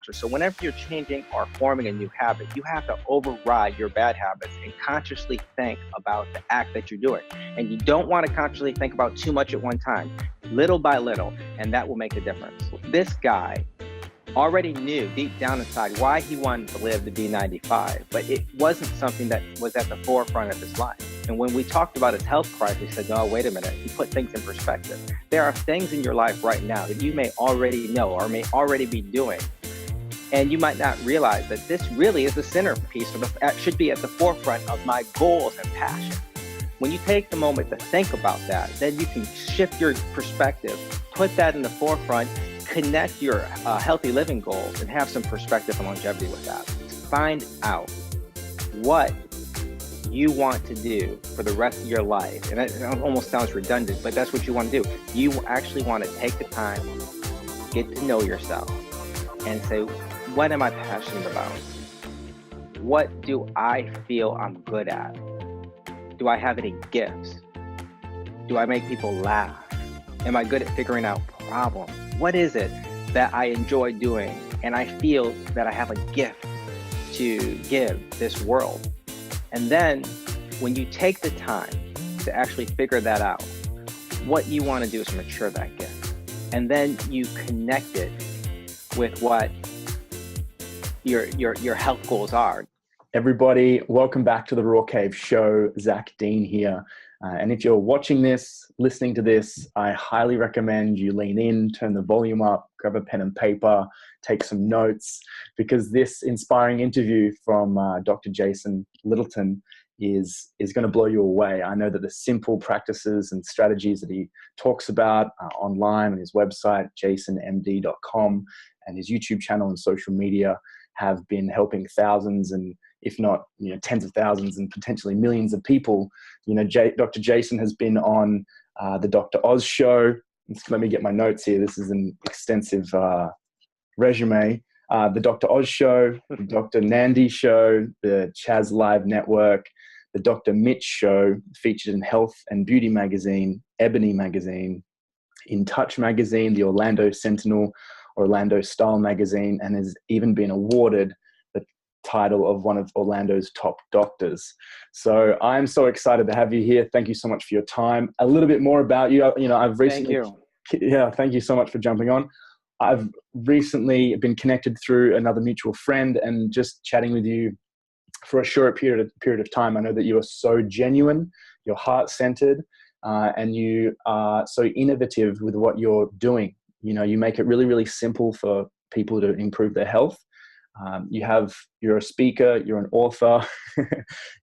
counterculture. So whenever you're changing or forming a new habit, you have to override your bad habits and consciously think about the act that you're doing. And you don't want to consciously think about too much at one time, little by little, and that will make a difference. This guy already knew deep down inside why he wanted to live to be 95, but it wasn't something that was at the forefront of his life. And when we talked about his health crisis, he said, no, wait a minute. He put things in perspective. There are things in your life right now that you may already know or may already be doing. And you might not realize that this really is the centerpiece, or should be at the forefront of my goals and passion. When you take the moment to think about that, then you can shift your perspective, put that in the forefront, connect your healthy living goals, and have some perspective and longevity with that. Find out what you want to do for the rest of your life. And it almost sounds redundant, but that's what you want to do. You actually want to take the time, get to know yourself, and say, what am I passionate about? What do I feel I'm good at? Do I have any gifts? Do I make people laugh? Am I good at figuring out problems? What is it that I enjoy doing and I feel that I have a gift to give this world? And then when you take the time to actually figure that out, what you want to do is mature that gift. And then you connect it with what your health goals are. Everybody, welcome back to the Raw Cave Show. Zach Deane here. And if you're watching this, listening to this, I highly recommend you lean in, turn the volume up, grab a pen and paper, take some notes, because this inspiring interview from Dr. Jason Littleton is going to blow you away. I know that the simple practices and strategies that he talks about online on his website, jasonmd.com, and his YouTube channel and social media have been helping thousands and if not, tens of thousands and potentially millions of people. Dr. Jason has been on the Dr. Oz show. Let me get my notes here. This is an extensive resume. The Dr. Oz show, the Dr. Nandi show, the Chaz Live Network, the Dr. Mitch show, featured in Health and Beauty magazine, Ebony magazine, In Touch magazine, the Orlando Sentinel, Orlando Style magazine, and has even been awarded the title of one of Orlando's top doctors. So I'm so excited to have you here. Thank you so much for your time. A little bit more about you. I've recently, thank you so much for jumping on. I've recently been connected through another mutual friend and just chatting with you for a short period of time. I know that you are so genuine, you're heart-centered, and you are so innovative with what you're doing. You make it really, really simple for people to improve their health. You're a speaker, you're an author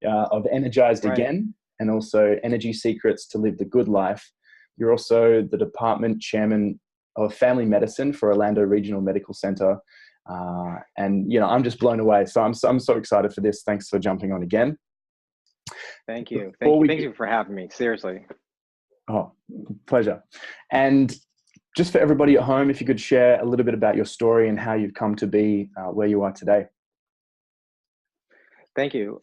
of Energized Again, and also Energy Secrets to Live the Good Life. You're also the department chairman of family medicine for Orlando Regional Medical Center. And I'm just blown away. So I'm so excited for this. Thanks for jumping on again. Thank you. Thank you for having me. Seriously. Oh, pleasure. And just for everybody at home, if you could share a little bit about your story and how you've come to be where you are today. Thank you.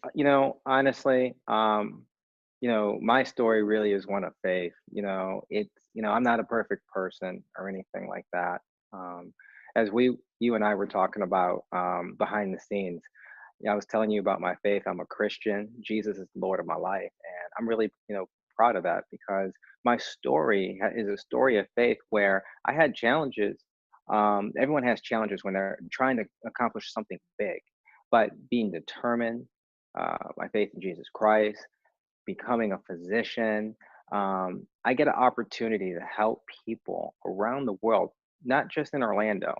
Honestly, my story really is one of faith. I'm not a perfect person or anything like that. As you and I were talking about behind the scenes, I was telling you about my faith. I'm a Christian. Jesus is the Lord of my life. And I'm really, proud of that because my story is a story of faith where I had challenges. Everyone has challenges when they're trying to accomplish something big, but being determined, my faith in Jesus Christ, becoming a physician, I get an opportunity to help people around the world, not just in Orlando,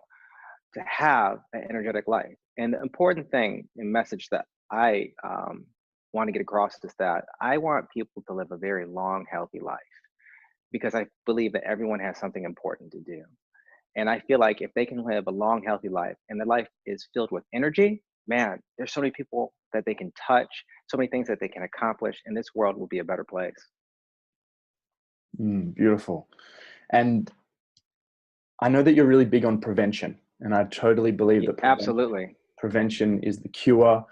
to have an energetic life. And the important thing and message that I want to get across is that I want people to live a very long, healthy life because I believe that everyone has something important to do. And I feel like if they can live a long, healthy life and their life is filled with energy, man, there's so many people that they can touch, so many things that they can accomplish, and this world will be a better place. Beautiful. And I know that you're really big on prevention, and I totally believe that prevention is the cure.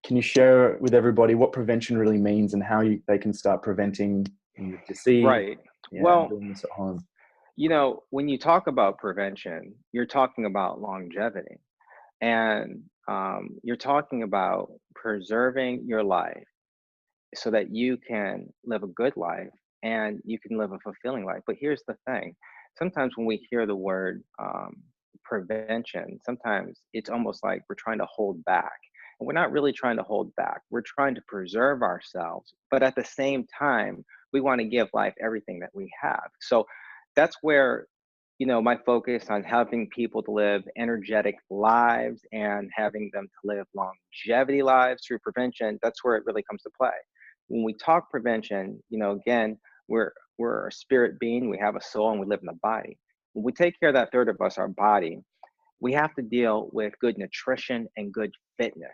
Can you share with everybody what prevention really means and how they can start preventing disease? Right. Doing this at home. When you talk about prevention, you're talking about longevity. And you're talking about preserving your life so that you can live a good life and you can live a fulfilling life. But here's the thing, sometimes when we hear the word prevention, sometimes it's almost like we're trying to hold back. And we're not really trying to hold back. We're trying to preserve ourselves. But at the same time, we want to give life everything that we have. So that's where, my focus on helping people to live energetic lives and having them to live longevity lives through prevention, that's where it really comes to play. When we talk prevention, again, we're a spirit being, we have a soul, and we live in the body. When we take care of that third of us, our body, we have to deal with good nutrition and good fitness.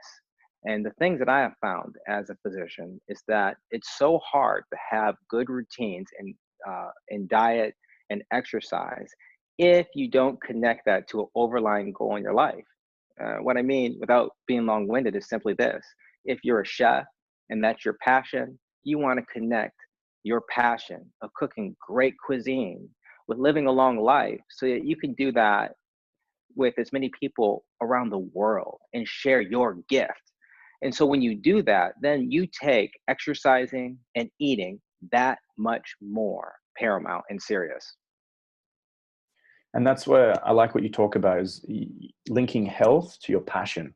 And the things that I have found as a physician is that it's so hard to have good routines in diet and exercise if you don't connect that to an overlying goal in your life. What I mean, without being long-winded, is simply this: if you're a chef and that's your passion, you want to connect your passion of cooking great cuisine with living a long life so that you can do that with as many people around the world and share your gift. And so when you do that, then you take exercising and eating that much more paramount and serious. And that's where I like what you talk about, is linking health to your passion.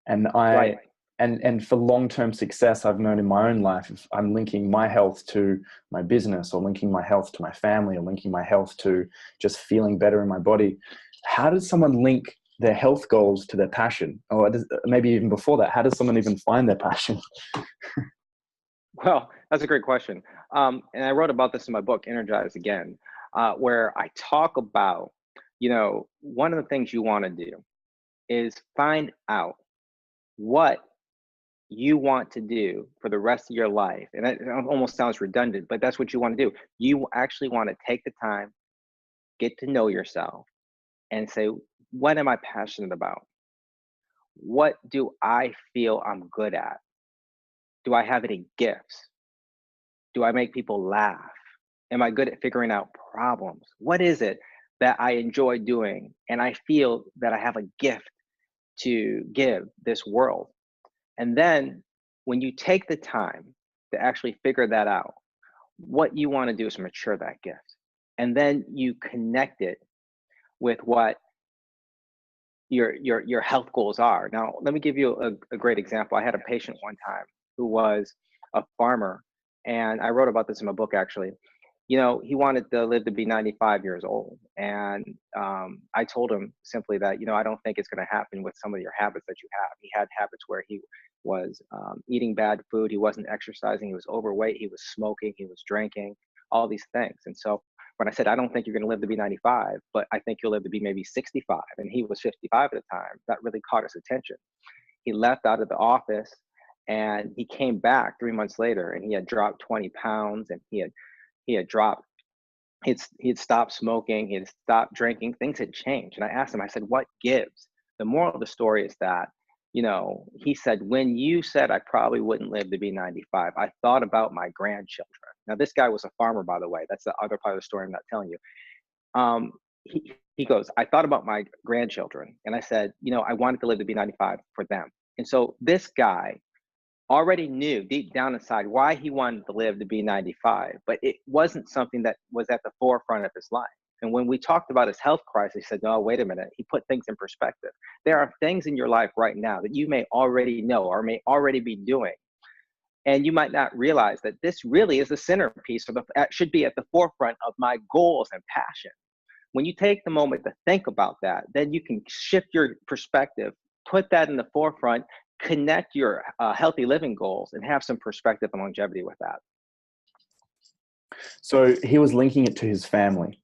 And Right. and for long-term success, I've known in my own life, if I'm linking my health to my business, or linking my health to my family, or linking my health to just feeling better in my body, how does someone link their health goals to their passion? Or maybe even before that, how does someone even find their passion? Well, that's a great question. And I wrote about this in my book, Energize Again, where I talk about, one of the things you want to do is find out what you want to do for the rest of your life. And it almost sounds redundant, but that's what you want to do. You actually want to take the time, get to know yourself, and say, what am I passionate about? What do I feel I'm good at? Do I have any gifts? Do I make people laugh? Am I good at figuring out problems? What is it that I enjoy doing and I feel that I have a gift to give this world? And then when you take the time to actually figure that out, what you want to do is mature that gift. And then you connect it with what your health goals are. Now, let me give you a great example. I had a patient one time who was a farmer, and I wrote about this in my book actually. He wanted to live to be 95 years old. And I told him simply that, I don't think it's going to happen with some of your habits that you have. He had habits where he was eating bad food. He wasn't exercising. He was overweight. He was smoking. He was drinking, all these things. And so when I said, I don't think you're going to live to be 95, but I think you'll live to be maybe 65. And he was 55 at the time. That really caught his attention. He left out of the office and he came back 3 months later, and he had dropped 20 pounds, and he had dropped, he had stopped smoking, he had stopped drinking, things had changed. And I asked him, I said, what gives? The moral of the story is that, he said, when you said I probably wouldn't live to be 95, I thought about my grandchildren. Now, this guy was a farmer, by the way. That's the other part of the story I'm not telling you. He goes, I thought about my grandchildren, and I said, I wanted to live to be 95 for them. And so this guy already knew deep down inside why he wanted to live to be 95, but it wasn't something that was at the forefront of his life. And when we talked about his health crisis, he said, no, wait a minute. He put things in perspective. There are things in your life right now that you may already know or may already be doing. And you might not realize that this really is the centerpiece, or should be at the forefront of my goals and passion. When you take the moment to think about that, then you can shift your perspective, put that in the forefront, connect your healthy living goals, and have some perspective and longevity with that. So he was linking it to his family,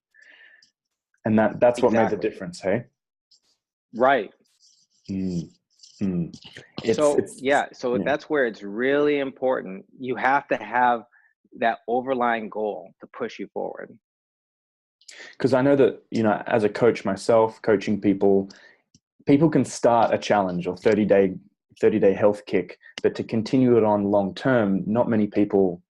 and that's what made the difference, hey? Right. So that's where it's really important. You have to have that overlying goal to push you forward. Because I know that, as a coach myself, coaching people can start a challenge or 30-day health kick, but to continue it on long term, not many people,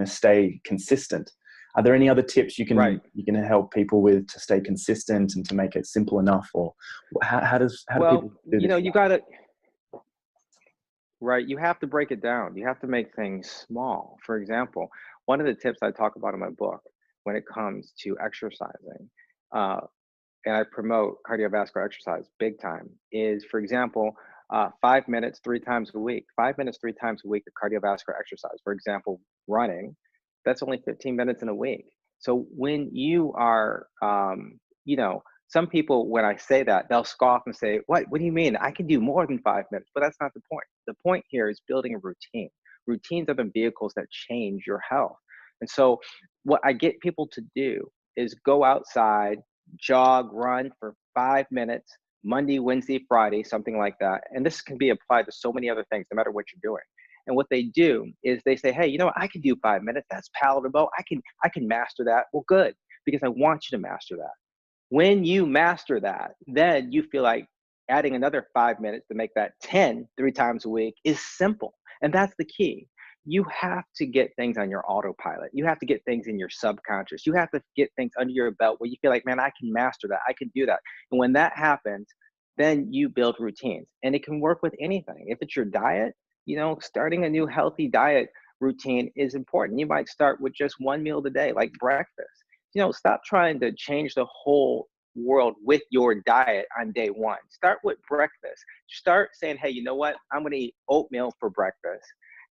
stay consistent. Are there any other tips you Right. can help people with to stay consistent and to make it simple enough? Or how do people Well, do this? you got to, right. You have to break it down. You have to make things small. For example, one of the tips I talk about in my book when it comes to exercising, uh, and I promote cardiovascular exercise big time, is, for example, 5 minutes 3 times a week. 5 minutes 3 times a week of cardiovascular exercise. For example, running, that's only 15 minutes in a week. So when you are, some people, when I say that, they'll scoff and say, What do you mean? I can do more than 5 minutes." But that's not the point. The point here is building a routine. Routines are the vehicles that change your health. And so, what I get people to do is go outside, jog, run for 5 minutes, Monday, Wednesday, Friday, something like that. And this can be applied to so many other things, no matter what you're doing. And what they do is they say, "Hey, I can do 5 minutes. That's palatable. I can master that." Well, good, because I want you to master that. When you master that, then you feel like adding another 5 minutes to make that 10 3 times a week is simple. And that's the key. You have to get things on your autopilot. You have to get things in your subconscious. You have to get things under your belt where you feel like, man, I can master that. I can do that. And when that happens, then you build routines. And it can work with anything. If it's your diet, starting a new healthy diet routine is important. You might start with just one meal a day, like breakfast. Stop trying to change the whole world with your diet on day one. Start with breakfast. Start saying, "Hey, you know what? I'm going to eat oatmeal for breakfast.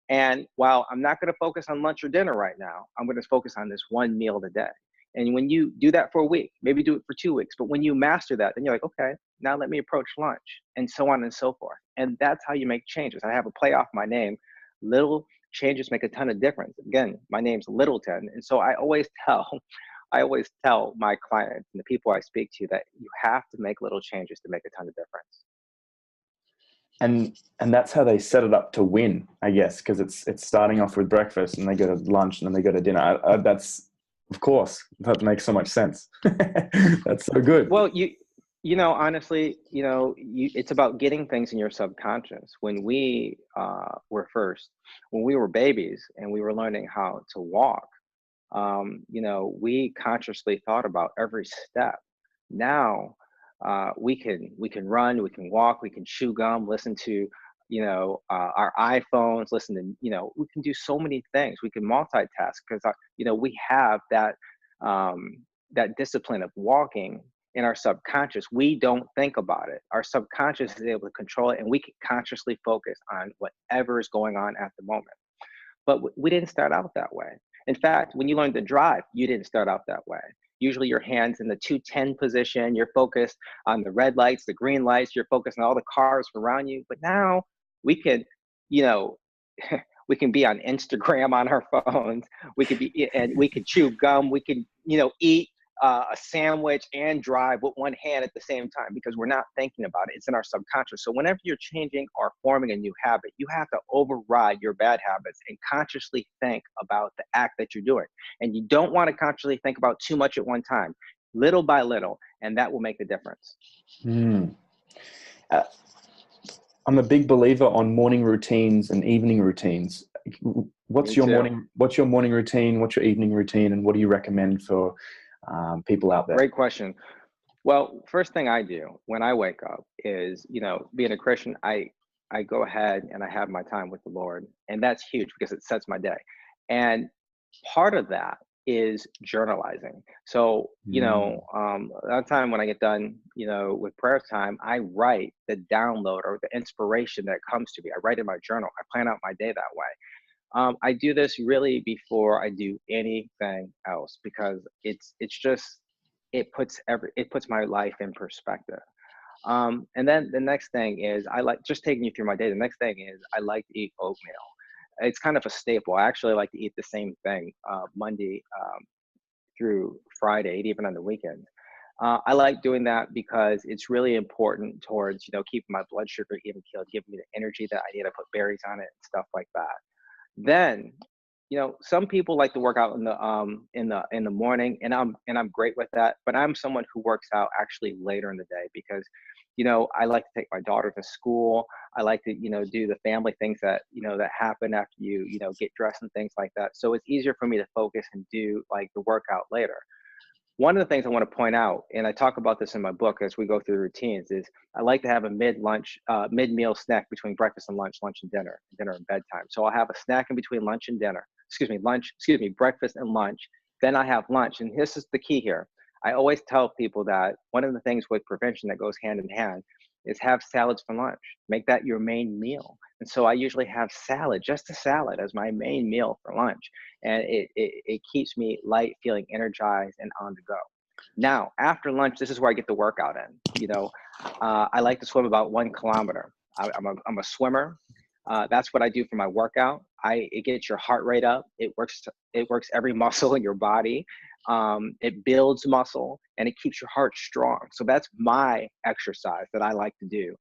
And while I'm not going to focus on lunch or dinner right now, I'm going to focus on this one meal a day." And when you do that for a week, maybe do it for 2 weeks, but when you master that, then you're like, "Okay, now let me approach lunch," and so on and so forth. And that's how you make changes. I have a play off my name. Little changes make a ton of difference. Again, my name's Littleton. And so I always tell my clients and the people I speak to that you have to make little changes to make a ton of difference. And that's how they set it up to win, I guess, because it's starting off with breakfast and they go to lunch and then they go to dinner. That's, of course, that makes so much sense. That's so good. Well, honestly, it's about getting things in your subconscious. When we when we were babies and we were learning how to walk, we consciously thought about every step. Now, we can run, we can walk, we can chew gum, listen to, our iPhones, listen to, we can do so many things. We can multitask because, we have that discipline of walking in our subconscious. We don't think about it. Our subconscious is able to control it, and we can consciously focus on whatever is going on at the moment. But we didn't start out that way. In fact, when you learned to drive, you didn't start out that way. Usually your hands in the 210 position, you're focused on the red lights, the green lights, you're focused on all the cars around you. But now we could, you know, we can be on Instagram on our phones. We could chew gum. We could, eat a sandwich and drive with one hand at the same time because we're not thinking about it. It's in our subconscious. So whenever you're changing or forming a new habit, you have to override your bad habits and consciously think about the act that you're doing. And you don't want to consciously think about too much at one time, little by little, and that will make the difference. Mm. I'm a big believer on morning routines and evening routines. What's Me your too. morning routine? What's your evening routine? And what do you recommend for people out there? Great question. Well, first thing I do when I wake up is, being a Christian, I go ahead and I have my time with the Lord, and that's huge because it sets my day. And part of that is journalizing. So, Mm. a lot of time when I get done, with prayer time, I write the download or the inspiration that comes to me. I write in my journal. I plan out my day that way. I do this really before I do anything else because it's just it puts my life in perspective. And then the next thing is I like just taking you through my day. The next thing is I like to eat oatmeal. It's kind of a staple. I actually like to eat the same thing Monday through Friday, even on the weekends. I like doing that because it's really important towards keeping my blood sugar even keeled, giving me the energy that I need to put berries on it and stuff like that. Then some people like to work out in the morning, and I'm great with that. But I'm someone who works out actually later in the day because, I like to take my daughter to school. I like to, do the family things that, that happen after you get dressed and things like that. So it's easier for me to focus and do like the workout later. One of the things I want to point out, and I talk about this in my book as we go through the routines, is I like to have a mid-meal snack between breakfast and lunch and dinner and bedtime. So I'll have a snack in between lunch and dinner. Breakfast and lunch. Then I have lunch, and this is the key here. I always tell people that one of the things with prevention that goes hand in hand is have salads for lunch. Make that your main meal. And so I usually have salad, just a salad, as my main meal for lunch, and it keeps me light, feeling energized and on the go. Now, after lunch, this is where I get the workout in. I like to swim about 1 kilometer. I'm a swimmer. That's what I do for my workout. It gets your heart rate up. It works every muscle in your body. It builds muscle and it keeps your heart strong. So that's my exercise that I like to do.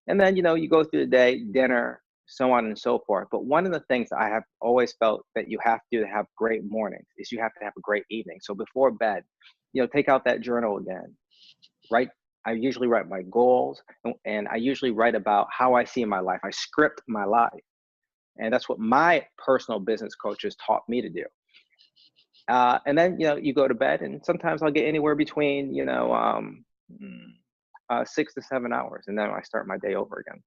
And then, you go through the day, dinner, so on and so forth. But one of the things I have always felt that you have to do to have great mornings is you have to have a great evening. So before bed, take out that journal again, write. I usually write my goals, and I usually write about how I see my life. I script my life. And that's what my personal business coaches taught me to do. And then, you go to bed, and sometimes I'll get anywhere between, 6 to 7 hours, and then I start my day over again.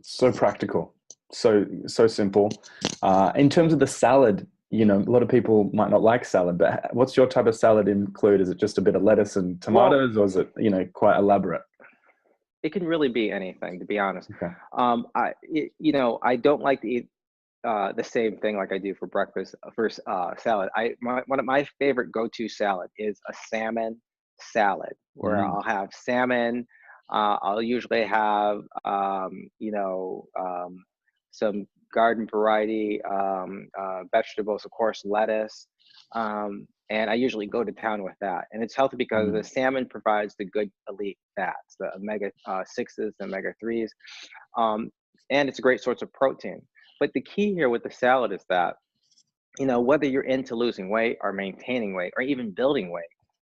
So practical, so simple. In terms of the salad, a lot of people might not like salad, but what's your type of salad include? Is it just a bit of lettuce and tomatoes, or is it, quite elaborate? It can really be anything, to be honest. Okay. I don't like to eat the same thing like I do for breakfast for salad. One of my favorite go-to salad is a salmon salad, where I'll have salmon. I'll usually have some garden variety vegetables, of course, lettuce. And I usually go to town with that. And it's healthy because the salmon provides the good elite fats, the omega 6s, the omega 3s. And it's a great source of protein. But the key here with the salad is that, whether you're into losing weight or maintaining weight or even building weight,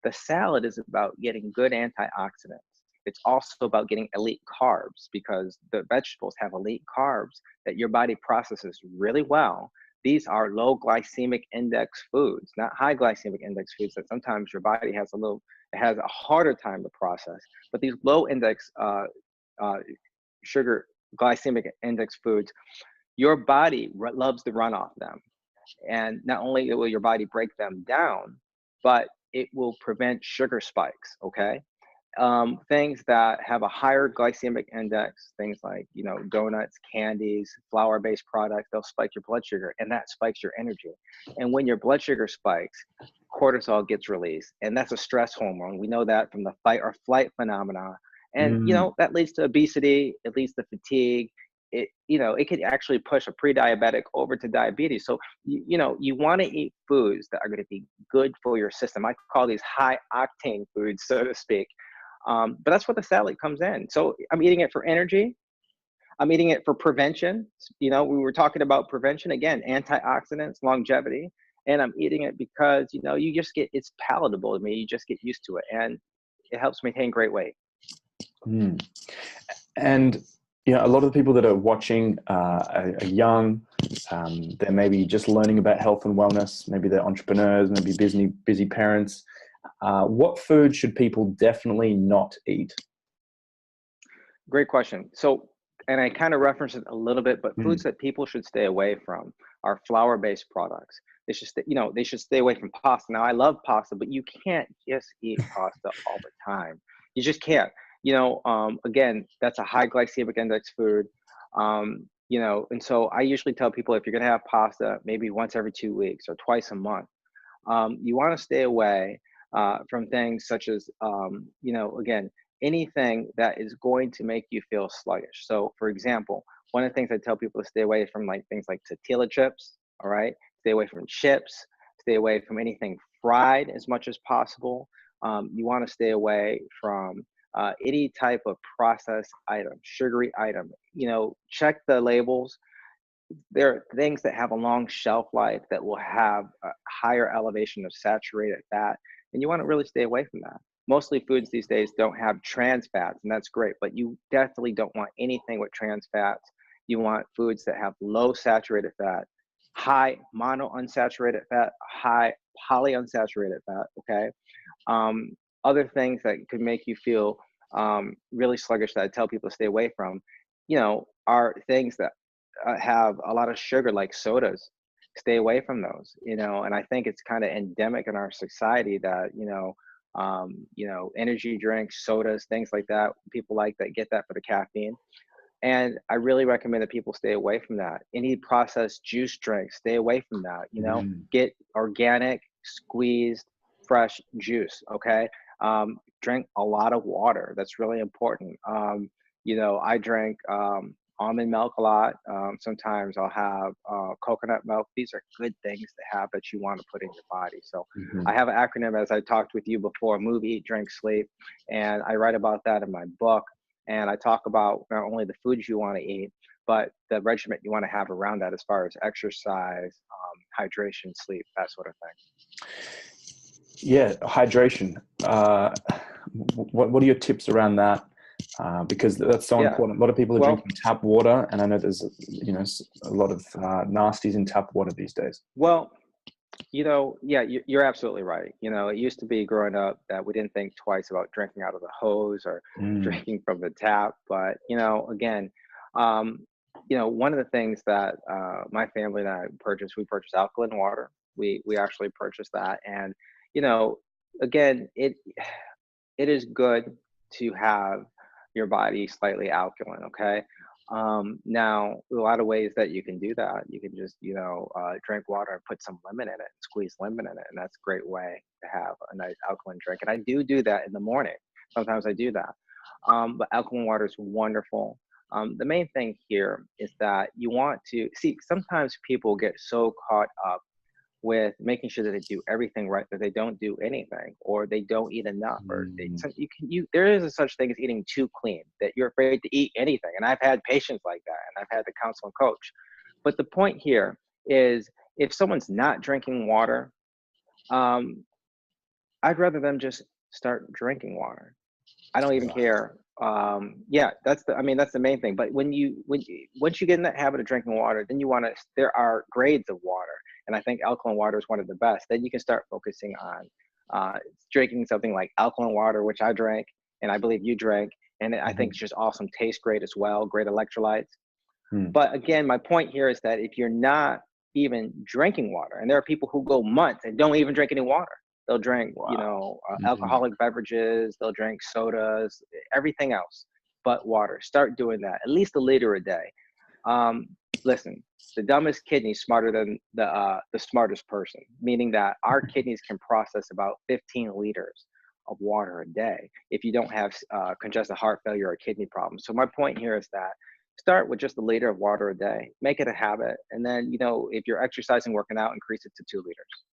the salad is about getting good antioxidants. It's also about getting elite carbs because the vegetables have elite carbs that your body processes really well. These are low glycemic index foods, not high glycemic index foods that sometimes your body has a harder time to process. But these low index sugar glycemic index foods, your body loves to run off them. And not only will your body break them down, but it will prevent sugar spikes, okay? Things that have a higher glycemic index, things like, donuts, candies, flour-based products, they'll spike your blood sugar, and that spikes your energy. And when your blood sugar spikes, cortisol gets released, and that's a stress hormone. We know that from the fight or flight phenomena. And, that leads to obesity, it leads to fatigue. It could actually push a pre-diabetic over to diabetes. So, you want to eat foods that are going to be good for your system. I call these high octane foods, so to speak. But that's what the salad comes in. So I'm eating it for energy. I'm eating it for prevention. We were talking about prevention again, antioxidants, longevity, and I'm eating it because, it's palatable to me. You just get used to it, and it helps maintain great weight. And a lot of the people that are watching are young. They're maybe just learning about health and wellness. Maybe they're entrepreneurs, maybe busy parents. What food should people definitely not eat? Great question. So, and I kind of referenced it a little bit, but foods that people should stay away from are flour-based products. They should stay away from pasta. Now, I love pasta, but you can't just eat pasta all the time. You just can't. Again, that's a high glycemic index food. And so I usually tell people if you're going to have pasta, maybe once every 2 weeks or twice a month, you want to stay away from things such as, again, anything that is going to make you feel sluggish. So, for example, one of the things I tell people to stay away from, like things like tortilla chips, all right? Stay away from chips, stay away from anything fried as much as possible. You want to stay away from any type of processed item, sugary item. Check the labels. there are things that have a long shelf life that will have a higher elevation of saturated fat, and you want to really stay away from that. Mostly foods these days don't have trans fats, and that's great, but you definitely don't want anything with trans fats. You want foods that have low saturated fat, high monounsaturated fat, high polyunsaturated fat, okay? Um, Other things that could make you feel really sluggish that I tell people to stay away from, are things that have a lot of sugar, like sodas. Stay away from those, and I think it's kind of endemic in our society that, energy drinks, sodas, things like that, people like that get that for the caffeine. And I really recommend that people stay away from that. Any processed juice drinks, stay away from that. Mm. Get organic, squeezed, fresh juice. Okay. Drink a lot of water. That's really important. I drink almond milk a lot. Sometimes I'll have coconut milk. These are good things to have that you want to put in your body. So Mhm. I have an acronym, as I talked with you before: move, eat, drink, sleep. And I write about that in my book. And I talk about not only the foods you want to eat, but the regimen you want to have around that, as far as exercise, hydration, sleep, that sort of thing. Yeah, hydration. What are your tips around that? Because that's so Yeah. important. A lot of people are Well, drinking tap water, and I know there's a lot of nasties in tap water these days. well, yeah, you're absolutely right. It used to be growing up that we didn't think twice about drinking out of the hose or Mm. drinking from the tap. But, again, um, one of the things that my family and I purchased, we purchased alkaline water. We actually purchased that. And, you know, again, it is good to have your body slightly alkaline, okay? Now, a lot of ways that you can do that. You can just, drink water and put some lemon in it, squeeze lemon in it, and that's a great way to have a nice alkaline drink. And I do that in the morning. Sometimes I do that. But alkaline water is wonderful. The main thing here is that you want to see, sometimes people get so caught up with making sure that they do everything right that they don't do anything, or they don't eat enough, or Mm. there is a such thing as eating too clean, that you're afraid to eat anything. And I've had patients like that, and I've had to counsel and coach. But the point here is, if someone's not drinking water, um, I'd rather them just start drinking water. I don't even Right. care. Yeah, that's the main thing. But once you get in that habit of drinking water, then there are grades of water. And I think alkaline water is one of the best. Then you can start focusing on drinking something like alkaline water, which I drank, and I believe you drank. And I think Mhm. it's just awesome, tastes great as well, great electrolytes. Mm. But again, my point here is that if you're not even drinking water, and there are people who go months and don't even drink any water, they'll drink, Wow. Mhm. alcoholic beverages, they'll drink sodas, everything else but water. Start doing that, at least a liter a day. Um, Listen, the dumbest kidney is smarter than the smartest person, meaning that our kidneys can process about 15 liters of water a day if you don't have congestive heart failure or kidney problems. So my point here is that start with just a liter of water a day, make it a habit, and then, if you're exercising, working out, increase it to 2 liters.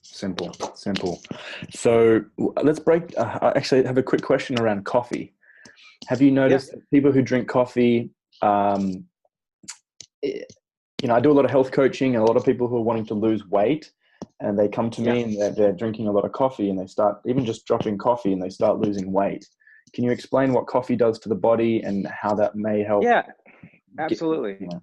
Simple, simple. So let's break. I actually have a quick question around coffee. Have you Yeah, noticed that people who drink coffee, um, eh, I do a lot of health coaching, and a lot of people who are wanting to lose weight, and they come to yeah, me and they're drinking a lot of coffee, and they start even just dropping coffee and they start losing weight. Can you explain what coffee does to the body and how that may help yeah, get, absolutely. you know,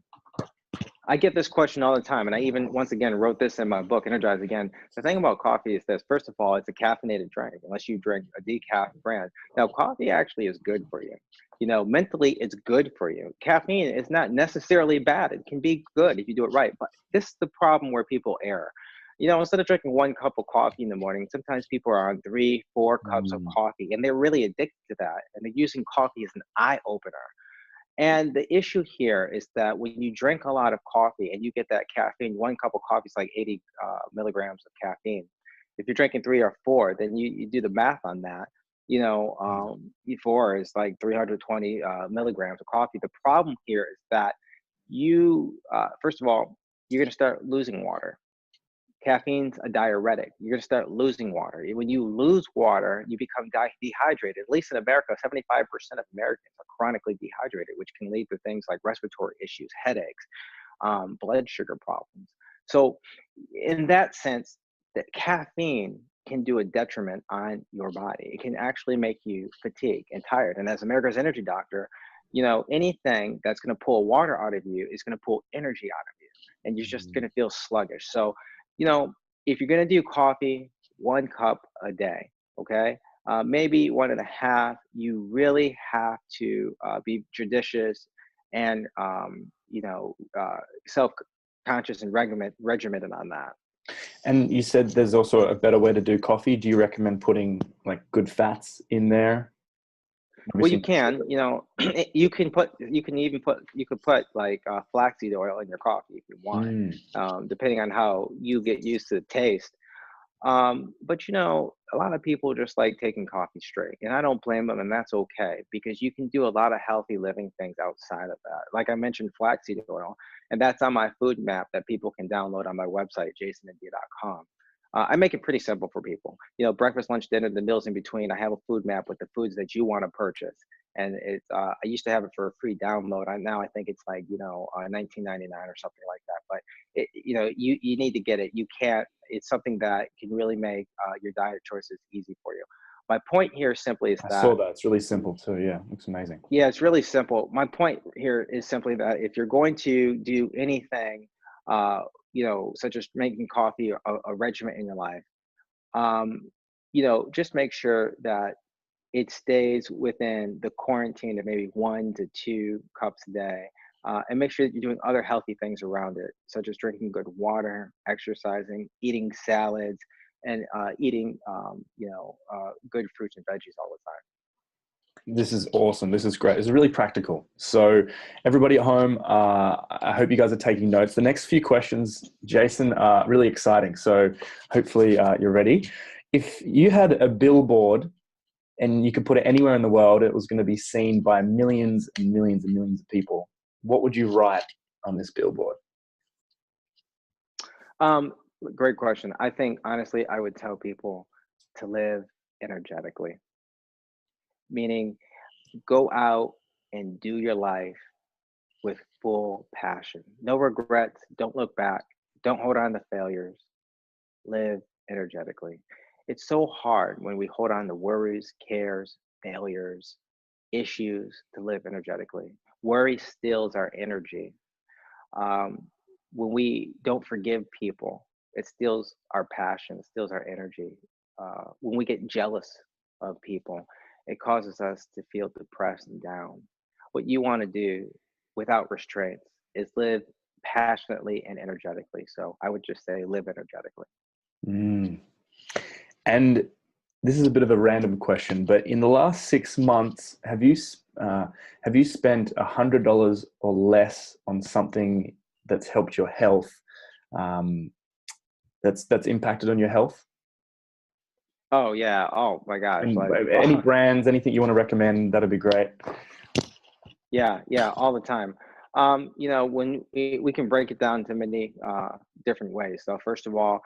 I get this question all the time, and I even once again wrote this in my book, Energize Again. The thing about coffee is this: first of all, it's a caffeinated drink, unless you drink a decaf brand. Now, coffee actually is good for you. Mentally, it's good for you. Caffeine is not necessarily bad; it can be good if you do it right. But this is the problem where people err. Instead of drinking 1 cup of coffee in the morning, sometimes people are on 3, 4 cups of mm, coffee, and they're really addicted to that. And they're using coffee as an eye opener. And the issue here is that when you drink a lot of coffee and you get that caffeine, 1 cup of coffee is like 80 milligrams of caffeine. If you're drinking 3 or 4, then you do the math on that. E4 is like 320 milligrams of coffee. The problem here is that first of all, you're going to start losing water. Caffeine's a diuretic. You're going to start losing water. When you lose water, you become dehydrated. At least in America, 75% of Americans are chronically dehydrated, which can lead to things like respiratory issues, headaches. blood sugar problems. So, in that sense, that caffeine can do a detriment on your body. It can actually make you fatigued and tired. And as America's energy doctor, anything that's going to pull water out of you is going to pull energy out of you, and you're just going to feel sluggish. So, you know, if you're going to do coffee, 1 cup a day, okay? Maybe 1.5. You really have to be judicious and, self-conscious and regimented on that. And you said there's also a better way to do coffee. Do you recommend putting like good fats in there? Well, you Obviously, can, you could put like flaxseed oil in your coffee if you want, Mm, depending on how you get used to the taste. But a lot of people just like taking coffee straight, and I don't blame them, and that's okay because you can do a lot of healthy living things outside of that. Like I mentioned, flaxseed oil, and that's on my food map that people can download on my website, jasonanddia.com. I make it pretty simple for people. Breakfast, lunch, dinner, the meals in between. I have a food map with the foods that you want to purchase, and it's. I used to have it for a free download. Now I think it's like 19.99 or something like that. But you need to get it. You can't. It's something that can really make your diet choices easy for you. My point here simply is I saw that, that. It's really simple too. Yeah, looks amazing. yeah, it's really simple. My point here is simply that if you're going to do anything, such as making coffee a regimen in your life, um, just make sure that it stays within the quarantine of maybe 1 to 2 cups a day. And make sure that you're doing other healthy things around it, such as drinking good water, exercising, eating salads, and eating, good fruits and veggies all the time. This is awesome. This is great. It's really practical. So everybody at home, I hope you guys are taking notes. The next few questions, Jason, are really exciting. So hopefully you're ready. If you had a billboard and you could put it anywhere in the world, it was going to be seen by millions and millions and millions of people. What would you write on this billboard? Um, Great question. I think honestly, I would tell people to live energetically, meaning go out and do your life with full passion. No regrets. Don't look back. Don't hold on to failures. Live energetically. It's so hard when we hold on to worries, cares, failures, issues to live energetically. Worry steals our energy. Um, when we don't forgive people, it steals our passion, it steals our energy. When we get jealous of people, it causes us to feel depressed and down. What you want to do without restraints is live passionately and energetically. So I would just say live energetically. Mm. And this is a bit of a random question, but in the last 6 months, have you spent $100 or less on something that's helped your health? That's impacted on your health? Oh yeah. Oh my gosh. And Like any brands, anything you want to recommend, that'd be great. yeah, all the time. When we can break it down to many different ways. So first of all,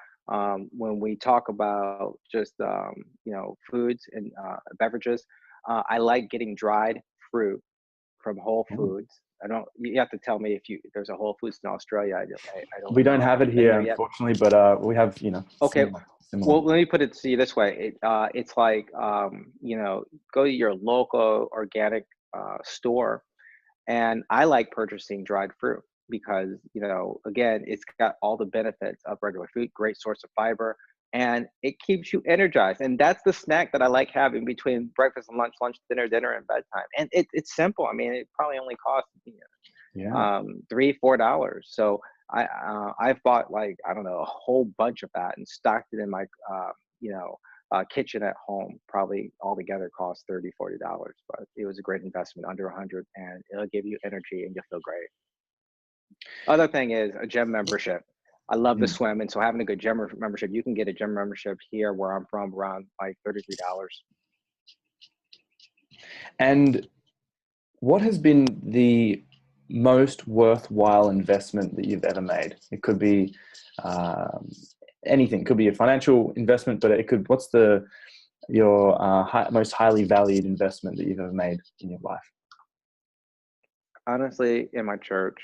when we talk about just foods and beverages, I like getting dried fruit from Whole Mm. Foods. I don't. You have to tell me if there's a Whole Foods in Australia. I don't We don't know. I have it haven't been here, there yet. unfortunately, but we have, Okay. similar. Well, let me put it to you this way. It's like go to your local organic store, and I like purchasing dried fruit because, again, it's got all the benefits of regular fruit, great source of fiber, and it keeps you energized. And that's the snack that I like having between breakfast and lunch, dinner, and bedtime. And it's simple. I mean, it probably only costs Yeah. $3-4. So I've bought, like, I don't know, a whole bunch of that and stocked it in my kitchen at home. Probably altogether cost $30-40, but it was a great investment, under 100, and it'll give you energy and you'll feel great. Other thing is a gym membership. I love to Mm. swim, and so having a good gym membership, you can get a gym membership here where I'm from around like $33. And what has been the most worthwhile investment that you've ever made? It could be um, anything. It could be a financial investment, but what's your most highly valued investment that you've ever made in your life? Honestly, in my church,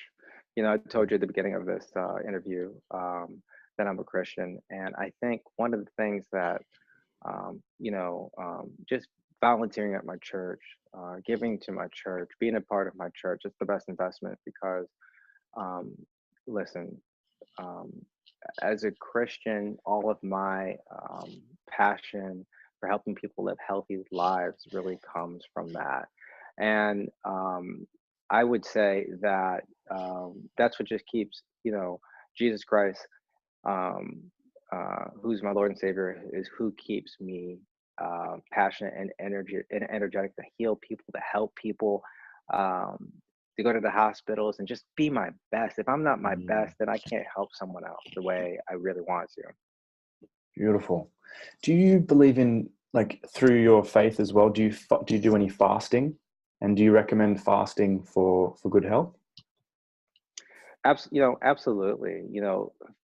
I told you at the beginning of this interview that I'm a Christian, and I think one of the things that just volunteering at my church, giving to my church, being a part of my church, is the best investment because, um, listen, um, as a Christian, all of my passion for helping people live healthy lives really comes from that. And I would say that that's what just keeps, Jesus Christ, um, who's my Lord and Savior, is who keeps me passionate and energetic to heal people, to help people, um, to go to the hospitals and just be my best. If I'm not my Mm, best, then I can't help someone else the way I really want to. beautiful. Do you believe in, like, through your faith as well? Do you do any fasting, and do you recommend fasting for good health? Absolutely.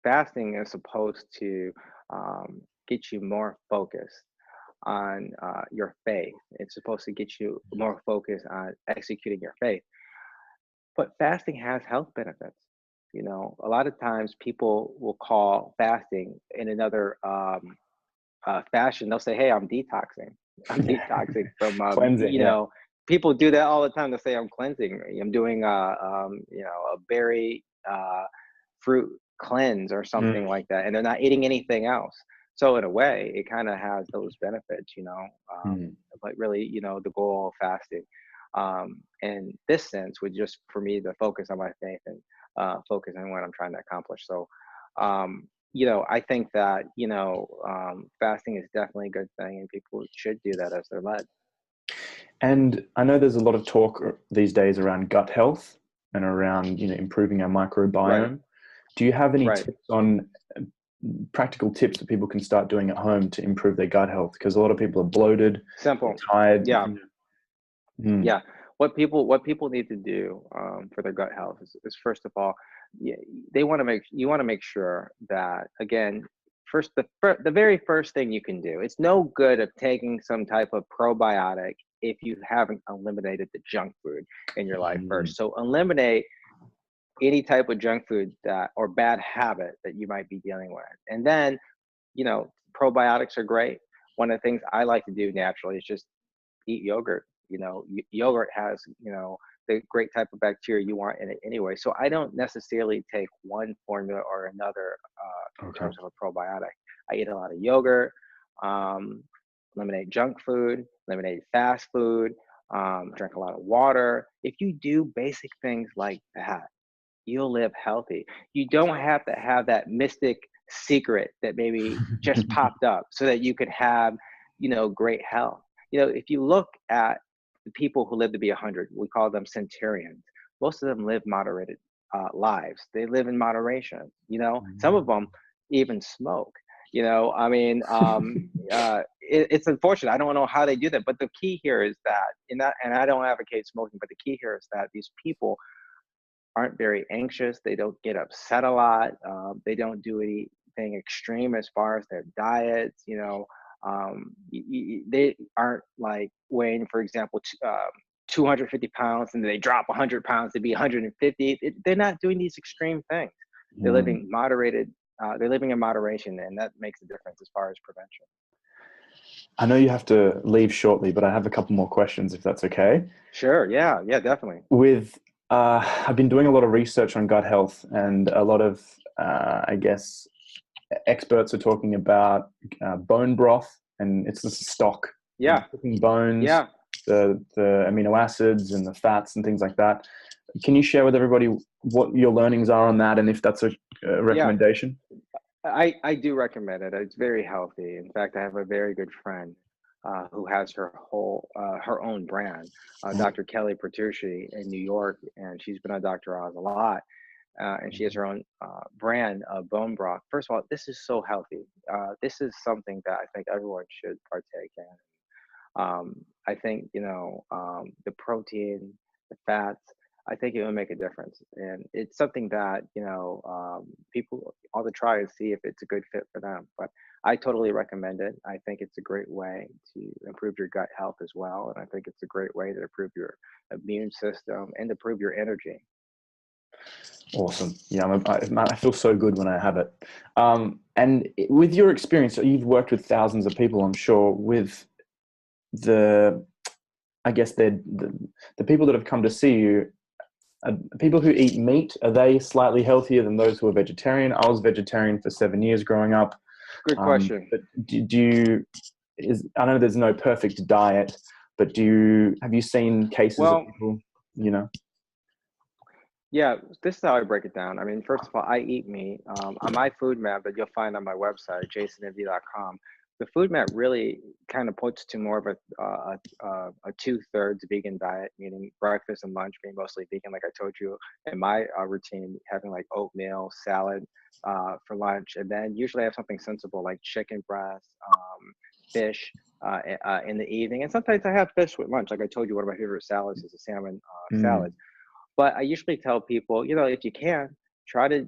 Fasting is supposed to get you more focused on your faith. It's supposed to get you more focused on executing your faith. But fasting has health benefits. A lot of times people will call fasting in another fashion. They'll say, "Hey, I'm detoxing. I'm Yeah. detoxing from," Cleansing, yeah. people do that all the time. They say, "I'm cleansing. I'm doing a berry fruit cleanse or something Mm, like that," and they're not eating anything else. So in a way, it kind of has those benefits, mm. but really, the goal of fasting, in this sense, would just for me to focus on my faith and focus on what I'm trying to accomplish. So, I think that fasting is definitely a good thing, and people should do that as they're led. And I know there's a lot of talk these days around gut health and around, improving our Right, microbiome. Do you have any right. tips on practical tips that people can start doing at home to improve their gut health? Because a lot of people are bloated, they're Simple. tired. Yeah. Mm, Yeah, what people need to do for their gut health is first of all, yeah, you want to make sure that, again, the very first thing you can do. It's no good of taking some type of probiotic if you haven't eliminated the junk food in your life mm, first. So eliminate any type of junk food that or bad habit that you might be dealing with, and then probiotics are great. One of the things I like to do naturally is just eat yogurt. Yogurt has, the great type of bacteria you want in it anyway. So I don't necessarily take one formula or another in okay. terms of a probiotic. I eat a lot of yogurt, um, eliminate junk food, eliminate fast food, drink a lot of water. If you do basic things like that, you'll live healthy. You don't have to have that mystic secret that maybe just popped up so that you could have, great health. If you look at the people who live to be 100, we call them centurions. Most of them live moderated lives. They live in moderation. Some of them even smoke. I mean, it's unfortunate. I don't know how they do that, but the key here is that, and I don't advocate smoking, but the key here is that these people aren't very anxious. They don't get upset a lot. They don't do anything extreme as far as their diets. They aren't like weighing, for example, 250 pounds and they drop 100 pounds to be 150. They're not doing these extreme things. They're Mm. living moderated. They're living in moderation, and that makes a difference as far as prevention. I know you have to leave shortly, but I have a couple more questions if that's okay. Sure. Yeah. Yeah. Definitely. With I've been doing a lot of research on gut health, and a lot of, I guess, experts are talking about bone broth, and it's just stock, Yeah. cooking bones, Yeah. the amino acids and the fats and things like that. Can you share with everybody what your learnings are on that, and if that's a Yeah. recommendation? I do recommend it. It's very healthy. In fact, I have a very good friend who has her own brand, Dr. Kelly Bertucci in New York, and she's been on Dr. Oz a lot, and she has her own brand of bone broth. First of all, this is so healthy. This is something that I think everyone should partake in. I think the protein, the fats. I think it will make a difference, and it's something that people ought to try and see if it's a good fit for them. But I totally recommend it. I think it's a great way to improve your gut health as well, and I think it's a great way to improve your immune system and improve your energy. Awesome. Yeah, I feel so good when I have it. And with your experience, you've worked with thousands of people, I'm sure, with the, I guess the people that have come to see you, people who eat meat, are they slightly healthier than those who are vegetarian? I was vegetarian for 7 years growing up. Good question. But I know there's no perfect diet, but have you seen cases of Well, people, you know? yeah, this is how I break it down. I mean, first of all, I eat meat. On my food map that you'll find on my website, jasonmd.com, the food map really kind of points to more of a two-thirds vegan diet, meaning breakfast and lunch being mostly vegan, like I told you in my routine, having like oatmeal, salad for lunch, and then usually I have something sensible like chicken breast, fish in the evening, and sometimes I have fish with lunch. Like I told you, one of my favorite salads is a salmon salad. Mm, But I usually tell people, if you can, try to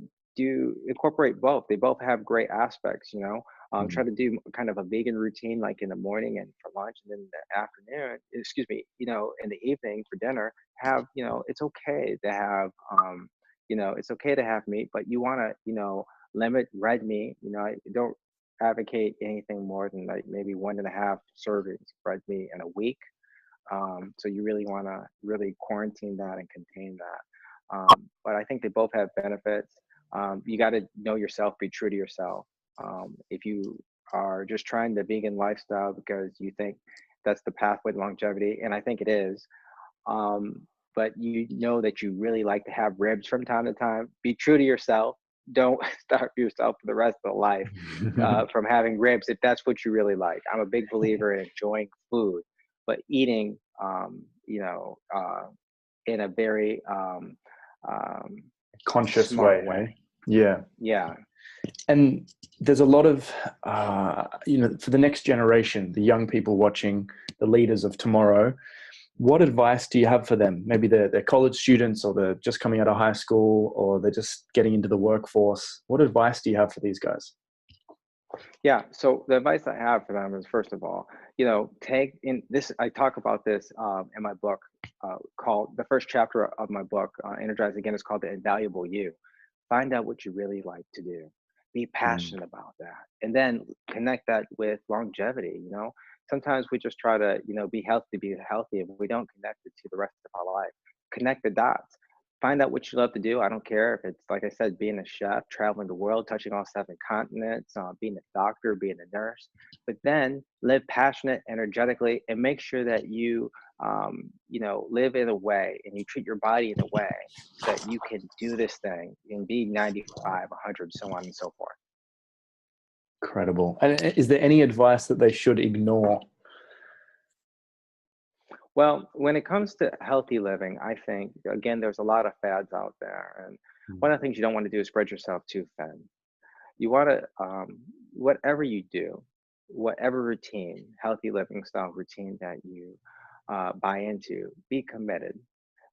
incorporate both. They both have great aspects, mm, try to do kind of a vegan routine like in the morning and for lunch, and then in the afternoon, excuse me, in the evening for dinner, have, it's okay to have, it's okay to have meat, but you want to, limit red meat. I don't advocate anything more than like maybe 1.5 servings of red meat in a week. So you really want to really quarantine that and contain that. But I think they both have benefits. You got to know yourself, be true to yourself. If you are just trying the vegan lifestyle because you think that's the pathway to longevity, and I think it is, but you know that you really like to have ribs from time to time, be true to yourself. Don't starve yourself for the rest of the life mm. from having ribs if that's what you really like. I'm a big believer in enjoying food, but eating, in a very Conscious smart way, way. hey? Yeah. Yeah. And there's a lot of, for the next generation, the young people watching, the leaders of tomorrow, what advice do you have for them? Maybe they're college students, or they're just coming out of high school, or they're just getting into the workforce. What advice do you have for these guys? Yeah. So the advice I have for them is, first of all, take in this. I talk about this in my book called the first chapter of my book, Energize Again, is called The Invaluable You. Find out what you really like to do. Be Mm, passionate about that. And then connect that with longevity. Sometimes we just try to, be healthy, and we don't connect it to the rest of our life. Connect the dots. Find out what you love to do. I don't care if it's, like I said, being a chef, traveling the world, touching all 7 continents, being a doctor, being a nurse, but then live passionate, energetically, and make sure that you, live in a way and you treat your body in a way so that you can do this thing and be 95, 100, so on and so forth. incredible. And is there any advice that they should ignore? Well, when it comes to healthy living, I think, again, there's a lot of fads out there. And Mm, one of the things you don't want to do is spread yourself too thin. You want to, whatever you do, whatever routine, healthy living style routine that you buy into, be committed.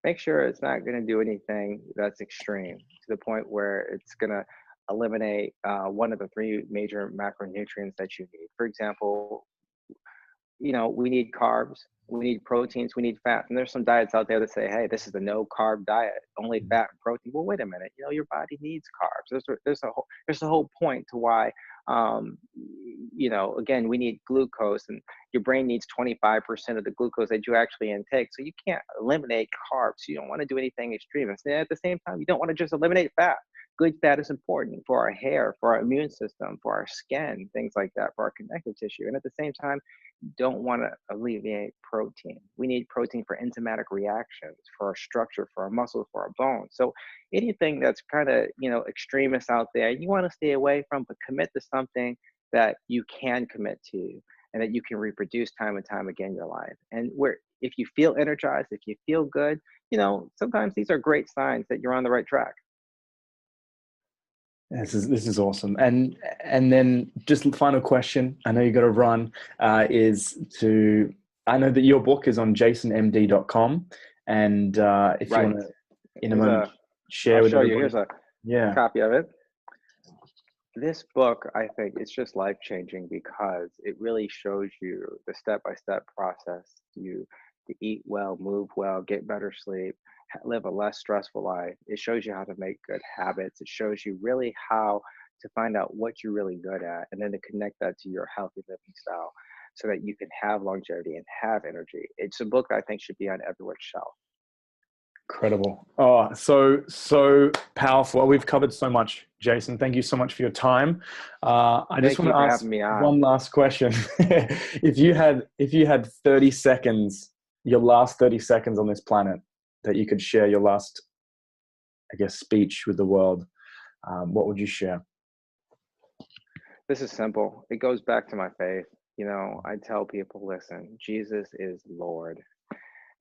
Make sure it's not going to do anything that's extreme to the point where it's going to eliminate one of the three major macronutrients that you need. For example, we need carbs, we need proteins, we need fats. And there's some diets out there that say, hey, this is a no carb diet, only mm, fat and protein. Well, wait a minute, your body needs carbs. There's a whole point to why, again, we need glucose, and your brain needs 25% of the glucose that you actually intake. So you can't eliminate carbs. You don't want to do anything extreme. And at the same time, you don't want to just eliminate fat. Good fat is important for our hair, for our immune system, for our skin, things like that, for our connective tissue. And at the same time, don't want to alleviate protein. We need protein for enzymatic reactions, for our structure, for our muscles, for our bones. So anything that's kind of, extremist out there, you want to stay away from, but commit to something that you can commit to and that you can reproduce time and time again in your life. And where if you feel energized, if you feel good, sometimes these are great signs that you're on the right track. this is awesome. And then just the final question, I know you got to run, is to, I know that your book is on jasonmd.com, and if you Right. want to, in a Here's moment, a, share I'll with show you. everybody. Here's a Yeah. copy of it. This book, I think, it's just life changing because it really shows you the step by step process you to eat well, move well, get better sleep, live a less stressful life. It shows you how to make good habits. It shows you really how to find out what you're really good at and then to connect that to your healthy living style so that you can have longevity and have energy. It's a book that I think should be on everyone's shelf. Incredible. Oh, so powerful. We've covered so much, Jason. Thank you so much for your time. I just Thank want you to for ask having me on. one last question. If you had 30 seconds, your last 30 seconds on this planet, that you could share your last, I guess, speech with the world, what would you share? This is simple. It goes back to my faith. You know, I tell people, listen, Jesus is Lord.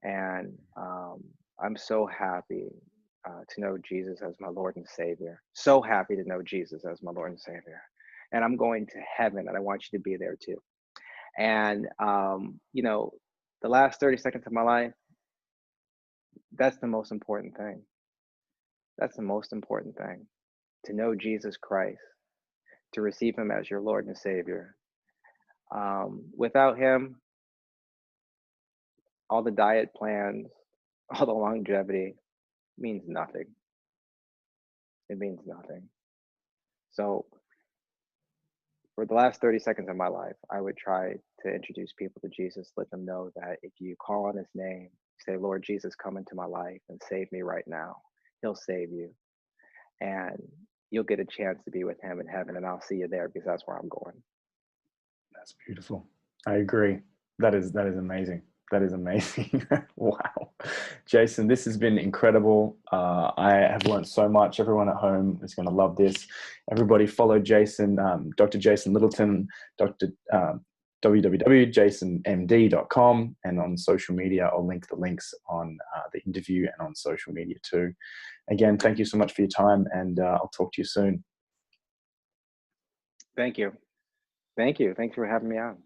And I'm so happy to know Jesus as my Lord and Savior. So happy to know Jesus as my Lord and Savior. And I'm going to heaven, and I want you to be there too. And, you know, the last 30 seconds of my life, that's the most important thing. That's the most important thing, to know Jesus Christ, to receive him as your Lord and Savior. Without him, all the diet plans, all the longevity means nothing. It means nothing. So for the last 30 seconds of my life, I would try to introduce people to Jesus, let them know that if you call on his name, say, Lord Jesus, come into my life and save me right now, he'll save you. And you'll get a chance to be with him in heaven, and I'll see you there because that's where I'm going. That's beautiful. I agree. That is amazing. That is amazing. Wow. Jason, this has been incredible. I have learned so much. Everyone at home is going to love this. Everybody follow Jason, Dr. Jason Littleton, www.jasonmd.com, and on social media. I'll link the links on the interview and on social media too. Again, thank you so much for your time, and I'll talk to you soon. Thank you. Thank you. Thanks for having me on.